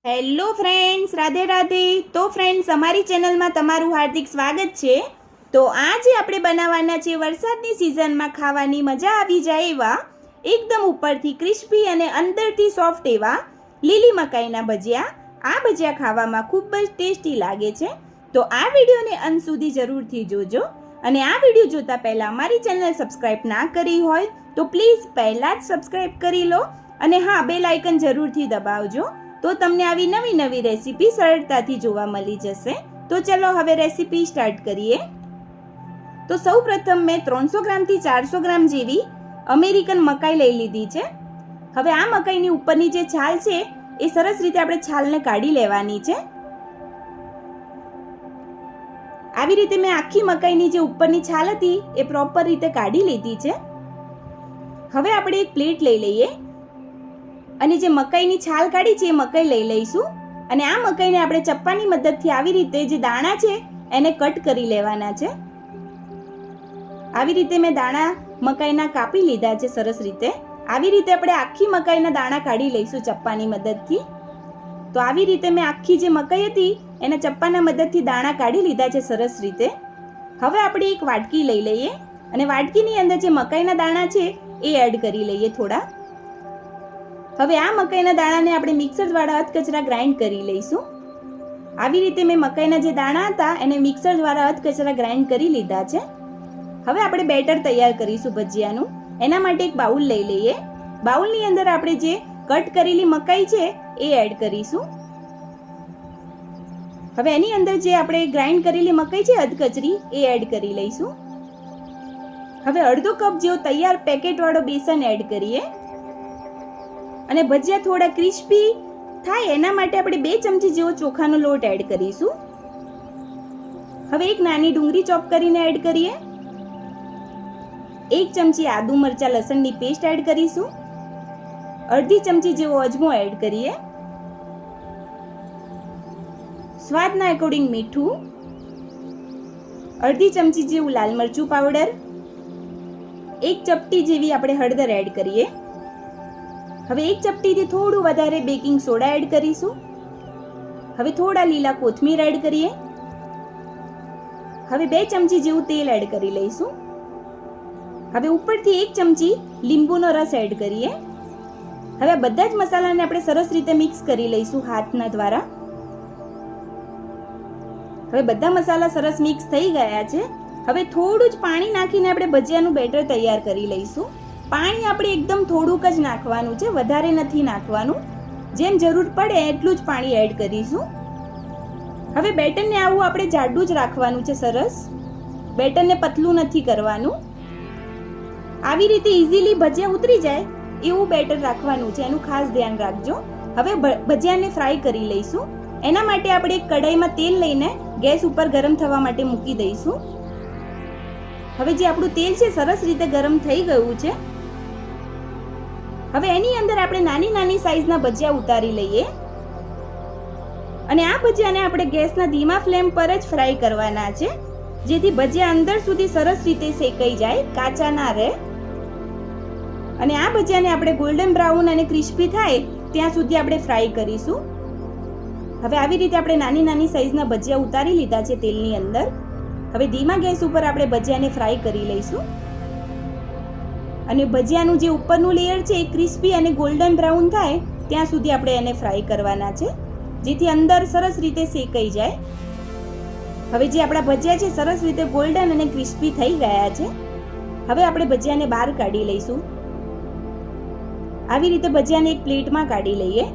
Hello friends, Radhe Radhe. તો friends, અમારી ચેનલમાં તમારું હાર્દિક સ્વાગત છે. તો આજે આપણે બનાવવાના છે વરસાદની સિઝનમાં ખાવાની મજા આવી જાય એવા એકદમ ઉપરથી ક્રિસ્પી અને અંદરથી સોફ્ટ એવા લીલી મકાઈના ભજીયા. આ ભજીયા ખાવામાં ખૂબ જ ટેસ્ટી લાગે છે. તો આ વિડીયોને અંત સુધી જરૂરથી જોજો. અને આ વિડીયો જોતા પહેલાં અમારી ચેનલ સબસ્ક્રાઈબ ના કરી હોય તો પ્લીઝ પહેલાં જ સબસ્ક્રાઈબ કરી લો. અને હા, બેલ આઇકન જરૂરથી દબાવજો, તો તમને આવી નવી નવી રેસીપી સરળતાથી જોવા મળી જશે. તો ચલો હવે રેસીપી સ્ટાર્ટ કરીએ. તો સૌ પ્રથમ મેં 300 ગ્રામથી 400 ગ્રામ જેવી અમેરિકન મકાઈ લઈ લીધી છે. હવે આ મકાઈની ઉપરની જે છાલ છે એ સરસ રીતે આપણે છાલને કાઢી લેવાની છે. આવી રીતે મેં આખી મકાઈની જે ઉપરની છાલ હતી એ પ્રોપર રીતે કાઢી લીધી છે. હવે આપણે એક પ્લેટ લઈ લઈએ અને જે મકાઈની છાલ કાઢી છે એ મકાઈ લઈ લઈશું. અને આ મકાઈને આપણે ચપ્પાની મદદથી આવી રીતે જે દાણા છે એને કટ કરી લેવાના છે. આવી રીતે મેં દાણા મકાઈના કાપી લીધા છે સરસ રીતે. આવી રીતે આપણે આખી મકાઈના દાણા કાઢી લઈશું ચપ્પાની મદદથી. તો આવી રીતે મેં આખી જે મકાઈ હતી એના ચપ્પાના મદદથી દાણા કાઢી લીધા છે સરસ રીતે. હવે આપણે એક વાટકી લઈ લઈએ અને વાટકીની અંદર જે મકાઈના દાણા છે એ એડ કરી લઈએ થોડા. હવે આ મકાઈના દાણાને આપણે મિક્સર દ્વારા અધકચરા ગ્રાઇન્ડ કરી લઈશું. આવી રીતે મેં મકાઈના જે દાણા હતા એને મિક્સર દ્વારા અધકચરા ગ્રાઇન્ડ કરી લીધા છે. હવે આપણે બેટર તૈયાર કરીશું ભજીયાનું. એના માટે એક બાઉલ લઈ લઈએ. બાઉલની અંદર આપણે જે કટ કરેલી મકાઈ છે એ એડ કરીશું. હવે એની અંદર જે આપણે ગ્રાઇન્ડ કરેલી મકાઈ છે અધકચરી એ એડ કરી લઈશું. હવે અડધો કપ જેવો તૈયાર પેકેટવાળો બેસન એડ કરીએ. અને ભજીયા થોડા ક્રિસ્પી થાય એના માટે આપણે 2 ચમચી જેવો ચોખાનો લોટ એડ કરીશું. હવે એક નાની ડુંગળી ચોપ કરીને એડ કરીએ. 1 ચમચી આદુ મરચા લસણની પેસ્ટ એડ કરીશું. અડધી ચમચી જેવો અજમો એડ કરીએ. સ્વાદના એકોર્ડિંગ મીઠું. અડધી ચમચી જેવું લાલ મરચું પાવડર. 1 ચપટી જેવી આપણે હળદર એડ કરીએ. હવે 1 ચપટીથી થોડું વધારે બેકિંગ સોડા એડ કરીશું. હવે થોડા લીલા કોથમીર એડ કરીએ. હવે 2 ચમચી જેવું તેલ એડ કરી લઈશું. હવે ઉપરથી 1 ચમચી લીંબુનો રસ એડ કરીએ. હવે બધા જ મસાલાને આપણે સરસ રીતે મિક્સ કરી લઈશું હાથના દ્વારા. હવે બધા મસાલા સરસ મિક્સ થઈ ગયા છે. હવે થોડું જ પાણી નાખીને આપણે ભજીયાનું બેટર તૈયાર કરી લઈશું. પાણી આપણે એકદમ થોડુંક જ નાખવાનું છે, વધારે નથી નાખવાનું. જેમ જરૂર પડે એટલું જ પાણી એડ કરીશું. હવે બેટરને આવું આપણે જાડું જ રાખવાનું છે સરસ. બેટરને પતલું નથી કરવાનું. આવી રીતે ઇઝીલી ભજીયા ઉતરી જાય એવું બેટર રાખવાનું છે, એનું ખાસ ધ્યાન રાખજો. હવે ભજીયાને ફ્રાય કરી લઈશું. એના માટે આપણે એક કઢાઈમાં તેલ લઈને ગેસ ઉપર ગરમ થવા માટે મૂકી દઈશું. હવે જે આપણું તેલ છે સરસ રીતે ગરમ થઈ ગયું છે. હવે એની અંદર આપણે નાની નાની સાઈઝના ભજીયા ઉતારી લઈએ. અને આ ભજીયાને આપણે ગેસના ધીમા ફ્લેમ પર જ ફ્રાય કરવાના છે, જેથી ભજીયા અંદર સુધી સરસ રીતે શેકાઈ જાય, કાચા ના રહે. અને આ ભજીયાને આપણે ગોલ્ડન બ્રાઉન અને ક્રિસ્પી થાય ત્યાં સુધી આપણે ફ્રાય કરીશું. હવે આવી રીતે આપણે નાની નાની સાઈઝના ભજીયા ઉતારી લીધા છે તેલની અંદર. હવે ધીમા ગેસ ઉપર આપણે ભજીયાને ફ્રાય કરી લઈશું. અને ભજીયાનું જે ઉપરનું લેયર છે એ ક્રિસ્પી અને ગોલ્ડન બ્રાઉન થાય ત્યાં સુધી આપણે એને ફ્રાય કરવાના છે, જેથી અંદર સરસ રીતે શેકાઈ જાય. હવે જે આપણા ભજીયા છે સરસ રીતે ગોલ્ડન અને ક્રિસ્પી થઈ ગયા છે. હવે આપણે ભજીયાને બહાર કાઢી લઈશું. આવી રીતે ભજીયાને એક પ્લેટમાં કાઢી લઈએ.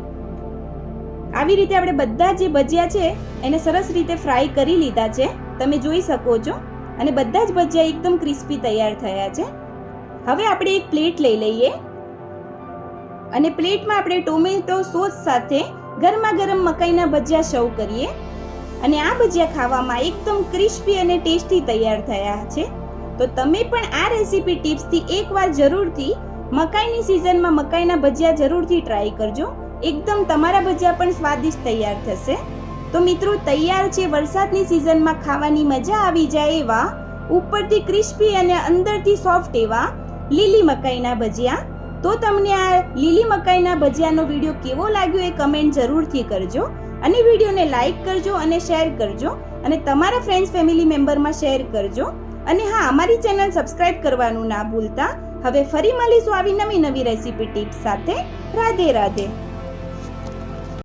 આવી રીતે આપણે બધા જે ભજીયા છે એને સરસ રીતે ફ્રાય કરી લીધા છે, તમે જોઈ શકો છો. અને બધા જ ભજીયા એકદમ ક્રિસ્પી તૈયાર થયા છે. હવે આપણે એક પ્લેટ લઈ લઈએ અને પ્લેટમાં આપણે ટોમેટો સોસ સાથે ગરમા ગરમ મકાઈના ભજીયા સર્વ કરીએ. અને આ ભજીયા ખાવામાં એકદમ ક્રિસ્પી અને ટેસ્ટી તૈયાર થયા છે. તો તમે પણ આ રેસીપી ટિપ્સથી એકવાર જરૂરથી મકાઈની સિઝનમાં મકાઈના ભજીયા જરૂરથી ટ્રાય કરજો. એકદમ તમારા ભજીયા પણ સ્વાદિષ્ટ તૈયાર થશે. તો મિત્રો, તૈયાર છે વરસાદની સિઝનમાં ખાવાની મજા આવી જાય એવા ઉપરથી ક્રિસ્પી અને અંદરથી સોફ્ટ એવા લીલી મકાઈના ભજીયા. તો તમને આ લીલી મકાઈના ભજીયાનો વિડીયો કેવો લાગ્યો એ કમેન્ટ જરૂરથી કરજો અને વિડીયોને લાઈક કરજો અને શેર કરજો અને તમારા ફ્રેન્ડ્સ ફેમિલી મેમ્બરમાં શેર કરજો અને હા, અમારી ચેનલ સબસ્ક્રાઇબ કરવાનું ના ભૂલતા. હવે ફરી મળીશું આવી નવી રેસીપી ટિપ્સ સાથે. રાધે રાધે.